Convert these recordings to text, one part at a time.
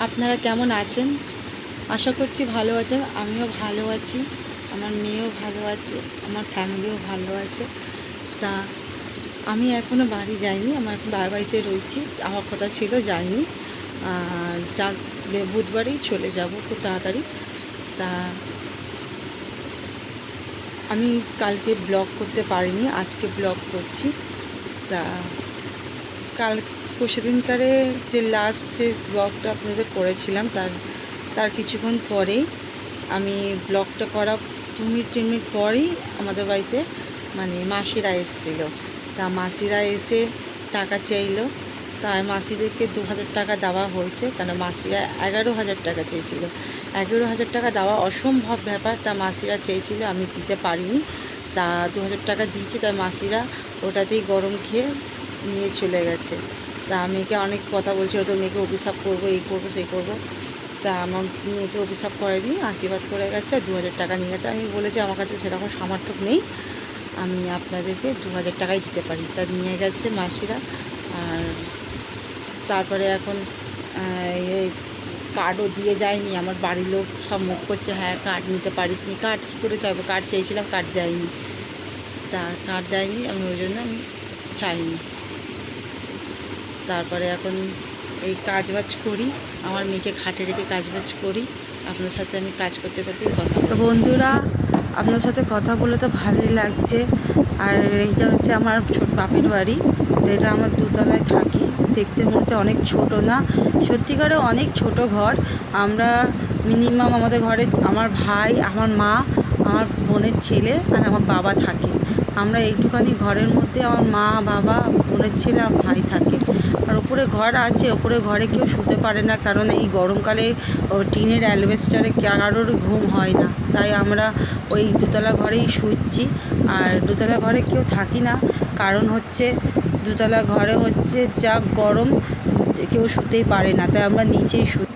আপনারা কেমন আছেন? আশা করছি ভালো আছেন। আমিও ভালো আছি, আমার মেয়েও ভালো আছে, আমার ফ্যামিলিও ভালো আছে। তা আমি এখনও বাড়ি যাইনি, আমার এখন বাড়িতে রয়েছি। যাওয়ার কথা ছিল, যাইনি। যা বুধবারেই চলে যাব খুব তাড়াতাড়ি। তা আমি কালকে ব্লগ করতে পারিনি, আজকে ব্লগ করছি। তা কাল পরশুদিনকারে যে লাস্ট যে ব্লগটা আপনাদের করেছিলাম তার কিছুক্ষণ পরেই আমি ব্লগটা করা 2 মিনিট পরেই আমাদের বাড়িতে মাসিরা এসেছিলো। তা মাসিরা এসে টাকা চাইলো। তাই মাসিদেরকে 2000 টাকা দেওয়া হয়েছে, কারণ মাসিরা 11,000 টাকা চেয়েছিলো। 11,000 টাকা দেওয়া অসম্ভব ব্যাপার। তা মাসিরা চেয়েছিল, আমি দিতে পারিনি। তা 2000 টাকা দিয়েছি। তাই মাসিরা ওটাতেই গরম খেয়ে নিয়ে চলে গেছে। তা মেয়েকে অনেক কথা বলছিল, তোর মেয়েকে অভিশাপ করবো, এই করবো সেই করবো। তা আমার মেয়েকে অভিশাপ করেনি, আশীর্বাদ করে গেছে, 2000 টাকা নিয়ে গেছে। আমি বলেছি আমার কাছে সেরকম সামর্থ্য নেই, আমি আপনাদেরকে 2000 টাকাই দিতে পারি। তা নিয়ে গেছে মাসিরা। আর তারপরে এখন এই কার্ডও দিয়ে যায়নি। আমার বাড়ির লোক সব মুখ করছে, হ্যাঁ কার্ড নিতে পারিস নি। কার্ড কী করে চাইবো? কার্ড চেয়েছিলাম, কার্ড দেয়নি। তা কার্ড দেয়নি, আমি ওই জন্য আমি চাইনি। তারপরে এখন এই কাজবাজ করি, আমার মেয়েকে খাটে রেখে কাজবাজ করি। আপনার সাথে আমি কাজ করতে করতে কথা বলি। তো বন্ধুরা, আপনার সাথে কথা বলে তো ভালোই লাগছে। আর এইটা হচ্ছে আমার ছোট বাপের বাড়ি। এটা আমার দোতলায় থাকি। দেখতে মনে হচ্ছে অনেক ছোট না, সত্যিকারে অনেক ছোট ঘর। আমরা মিনিমাম আমাদের ঘরে আমার ভাই, আমার মা, আমার বোনের ছেলে আর আমার বাবা থাকে। আমরা এইটুখানি ঘরের মধ্যে আমার মা, বাবা, বোনের ছেলে আর ভাই থাকে। আর ওপরে ঘর আছে, ওপরে ঘরে কেউ শুতে পারে না, কারণ এই গরমকালে টিনের অ্যালবেস্টারে কারোর ঘুম হয় না। তাই আমরা ওই দোতলা ঘরেই শুচ্ছি। আর দোতলা ঘরে কেউ থাকি না, কারণ হচ্ছে দোতলা ঘরে হচ্ছে যা গরম, কেউ শুতেই পারে না। তাই আমরা নিচেই শুই।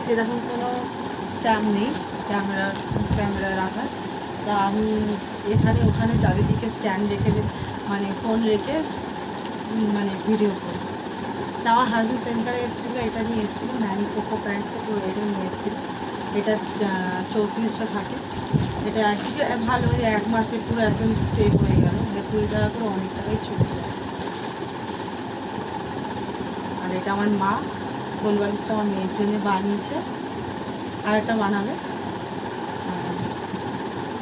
সেরকম কোনো স্ট্যাম্প নেই ক্যামেরা রাখার, তা আমি এখানে ওখানে চারিদিকে স্ট্যান্ড রেখে মানে ফোন রেখে মানে ভিডিও করি। তা আমার হাজব্যান্ড সেন্টারে এসেছিলো, এটা নিয়ে এসেছিলো ম্যানি কোকো প্যান্টসে পুরো এটা নিয়ে এসেছিলো। এটা 34টা থাকে। এটা একদিকে ভালো হয়ে 1 মাসে পুরো একদম সেভ হয়ে গেল, 20 টাকা করে অনেক টাকাই চলে যায়। আর এটা আমার মা গোলবালিশটা আমার মেয়ের জন্য বানিয়েছে, আর একটা বানাবে।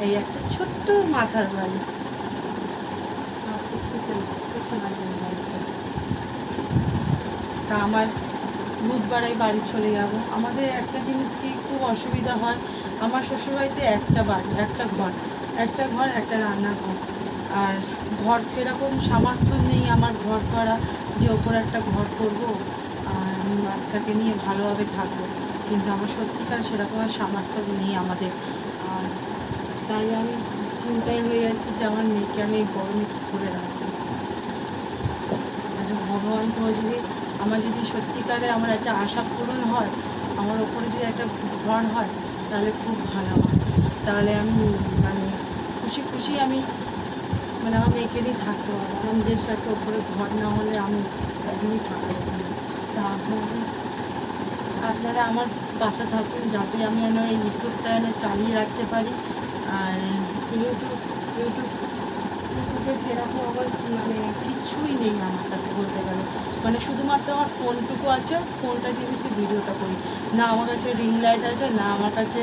এই একটা ছোট্ট মাথার বালিশ শোনার জন্য বানিয়েছে। তা আমার বুধবারে বাড়ি চলে যাব। আমাদের একটা জিনিস কি খুব অসুবিধা হয়, আমার শ্বশুরবাড়িতে একটা বাড়ি, একটা ঘর, একটা রান্নাঘর। আর ঘর সেরকম সামর্থ্য নেই আমার ঘর করা, যে ওপরে একটা ঘর করব আর বাচ্চাকে নিয়ে ভালোভাবে থাকবো, কিন্তু আমার সত্যিকার সেরকম সামর্থ্য নেই আমাদের। আর তাই আমি চিন্তায় হয়ে যাচ্ছি যে আমার মেয়েকে আমি এই গরমে কী করে রাখবো। ভগবান করে যদি আমার যদি সত্যিকারে আমার একটা আশা পূরণ হয়, আমার ওপরে যদি একটা ঘর হয়, তাহলে খুব ভালো হয়। তাহলে আমি মানে খুশি খুশি আমি মানে আমার মেয়েকে নিয়ে থাকতে পারবো। আমার নিজের সাথে ওপরে ঘর না হলে আমি একদমই থাকতে পারি। তা আপনারা আমার পাশে থাকুন, যাতে আমি যেন এই ইউটিউবটা যেন চালিয়ে রাখতে পারি। আর ইউটিউবে সেরকম আমার মানে কিছুই নেই আমার কাছে বলতে গেলে, মানে শুধুমাত্র আমার ফোনটুকু আছে, ফোনটা দিয়ে বেশি ভিডিওটা করি না। আমার কাছে রিং লাইট আছে না, আমার কাছে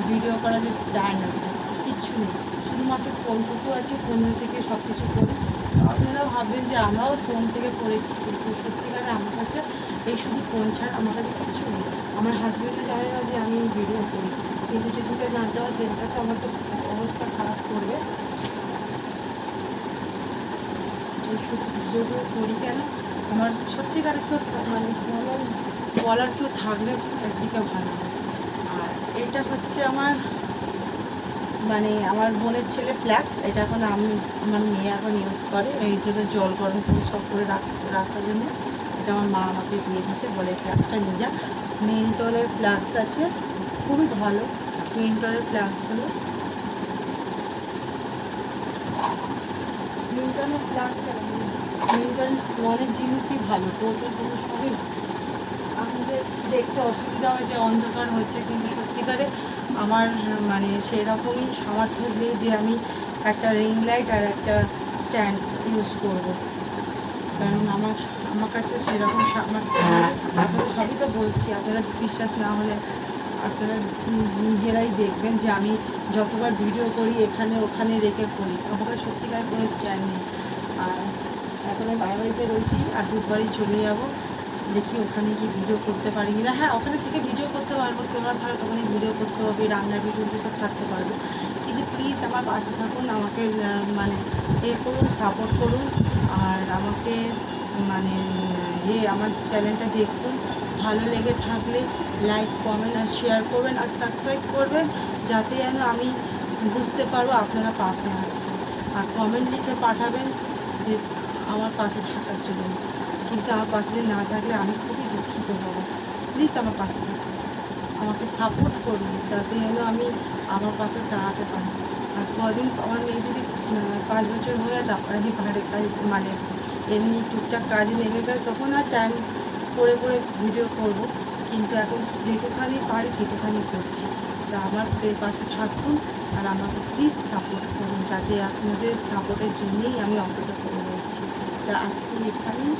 ভিডিও করার যে স্ট্যান্ড আছে, কিচ্ছু নেই। শুধুমাত্র ফোনটুকু আছে, ফোন থেকে সব কিছু করি। আপনারা ভাববেন যে আমরাও ফোন থেকে করেছি, কিন্তু সত্যিকারে আমার কাছে এই শুধু ফোন ছাড়া আমার কাছে কিছু নেই। আমার হাজব্যান্ডও জানে না যে আমি ভিডিও করি, কিন্তু যেদিকে জানতে হয় সেটা তো আমার তো অবস্থা খারাপ করবে। ভিডিওগুলো করি কেন, আমার সত্যিকার কেউ মানে বলার কেউ থাকলে একদিকে ভালো হয়। আর এটা হচ্ছে আমার মানে আমার বোনের ছেলে ফ্ল্যাক্স, এটা এখন আমার মেয়ে এখন ইউজ করে, এই জন্য জল গরম করে সব করে রাখার জন্য এটা আমার মা আমাকে দিয়ে দিয়েছে, বলে ফ্ল্যাক্সটা নিয়ে যা। মেন্টলের ফ্ল্যাক্স আছে, খুবই ভালো মেন্টলের ফ্ল্যাক্সগুলো। মেন্টলের ফ্ল্যাক্স মেন্টল অনেক জিনিসই ভালো, বোতলগুলো সবই আমাদের দেখতে অসুবিধা হয় যে অন্ধকার হচ্ছে, কিন্তু সত্যিকারে আমার মানে সেরকমই সামর্থ্য নেই যে আমি একটা রিং লাইট আর একটা স্ট্যান্ড ইউজ করব, কারণ আমার কাছে সেরকম সামর্থ্য নেই। আপনারা সবই তো বলছি, আপনারা বিশ্বাস না হলে আপনারা নিজেরাই দেখবেন যে আমি যতবার ভিডিও করি এখানে ওখানে রেখে করি, আমার কাছে সত্যিকার কোনো স্ট্যান্ড নেই। আর এখন আমি বাড়িতে রয়েছি, আর বুধবারই চলে যাব, দেখি ওখানে গিয়ে ভিডিও করতে পারি কিনা। হ্যাঁ, ওখানে থেকে ভিডিও করতে পারবো, তোমরা ধরো ওখানে ভিডিও করতে হবে, রান্নার ভিডিও সব ছাড়তে পারবো, কিন্তু প্লিজ আমার পাশে থাকুন, আমাকে মানে করুন, সাপোর্ট করুন। আর আমাকে মানে আমার চ্যানেলটা দেখুন, ভালো লেগে থাকলে লাইক কমেন্ট আর শেয়ার করবেন আর সাবস্ক্রাইব করবেন, যাতে যেন আমি বুঝতে পারবো আপনারা পাশে আছেন। আর কমেন্ট লিখে পাঠাবেন যে আমার পাশে থাকার জন্য, কিন্তু আমার পাশে না থাকলে আমি খুবই দুঃখিত হব। প্লিজ আমার পাশে থাকুন, আমাকে সাপোর্ট করুন, যাতে যেন আমি আমার পাশে দাঁড়াতে পারি। আর কদিন আমার মেয়ে যদি 5 বছর হয়ে যায়, তারপরে আমি বাইরে কাজ মানে এমনি টুকটাক কাজে নেমে গেলে তখন আর টাইম করে ভিডিও করব, কিন্তু এখন যেটুখানি পারি সেটুখানি করছি। তা আমার পাশে থাকুন আর আমাকে প্লিজ সাপোর্ট করুন, যাতে আপনাদের সাপোর্টের জন্যেই আমি অপেক্ষা করে রয়েছি। তা আজকে এখানেই